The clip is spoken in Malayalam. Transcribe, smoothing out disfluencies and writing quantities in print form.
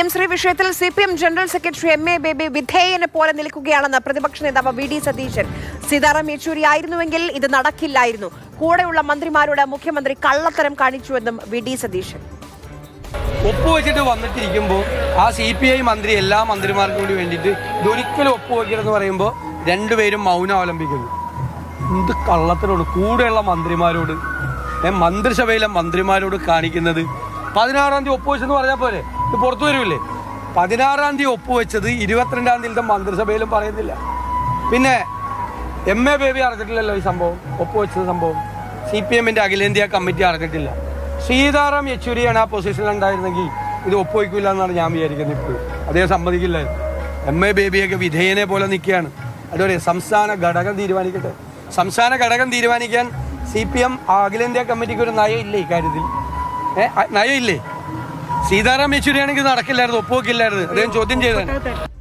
എം ശ്രീ വിഷയത്തിൽ CPM general secretary MA Baby വിധേയനെ പോലെ നിൽക്കുകയാണെന്ന് പ്രതിപക്ഷ നേതാവ് VD സതീശൻ. സീതാറാം യെച്ചൂരി ആയിരുന്നുവെങ്കിൽ ഇത് നടക്കില്ലായിരുന്നു. കൂടെയുള്ള മന്ത്രിമാരോട് മുഖ്യമന്ത്രി കള്ളത്തരം കാണിച്ചുവെന്നും VD സതീശൻ. ഒപ്പുവെച്ചിട്ട് വന്നിട്ടിരിക്കുമ്പോൾ ആ CPI മന്ത്രി എല്ലാ മന്ത്രിമാർക്കും കൂടി വേണ്ടിയിട്ട് ഇതൊരിക്കലും ഒപ്പുവെക്കരുതെന്ന് പറയുമ്പോൾ രണ്ടുപേരും മൗനം അവലംബിക്കുന്നു. എന്ത് കള്ളത്തിനോട് കൂടെയുള്ള മന്ത്രിമാരോട് മന്ത്രിസഭയിലെ മന്ത്രിമാരോട് കാണിക്കുന്നത്. 16-ാം തീയതി ഒപ്പുവെച്ചെന്ന് പറഞ്ഞാൽ പോലെ ഇത് പുറത്തു വരില്ലേ? 16-ാം തീയതി ഒപ്പുവെച്ചത് 22-ാം തീയതിയിലത്തെ മന്ത്രിസഭയിലും പറയുന്നില്ല. പിന്നെ MA ബേബി അറിഞ്ഞിട്ടില്ലല്ലോ ഈ സംഭവം, ഒപ്പുവെച്ചത് സംഭവം. CPM-ന്റെ അഖിലേന്ത്യാ കമ്മിറ്റി അറിഞ്ഞിട്ടില്ല. സീതാറാം യെച്ചൂരിയാണ് ആ പൊസിഷനിൽ ഉണ്ടായിരുന്നെങ്കിൽ ഇത് ഒപ്പുവയ്ക്കില്ല എന്നാണ് ഞാൻ വിചാരിക്കുന്നത്. ഇപ്പോൾ അദ്ദേഹം സമ്മതിക്കില്ലായിരുന്നു. MA ബേബിയൊക്കെ വിധേയനെ പോലെ നിൽക്കുകയാണ്. അതുപോലെ സംസ്ഥാന ഘടകം തീരുമാനിക്കട്ടെ. സംസ്ഥാന ഘടകം തീരുമാനിക്കാൻ CPM അഖിലേന്ത്യാ കമ്മിറ്റിക്ക് ഒരു നയമില്ലേ ഇക്കാര്യത്തിൽ? നയമില്ലേ? സീതാറാം യെച്ചൂരിയാണെങ്കിൽ നടക്കില്ലായിരുന്നു, ഒപ്പുവെക്കില്ലായിരുന്നു. അദ്ദേഹം ചോദ്യം ചെയ്തത്.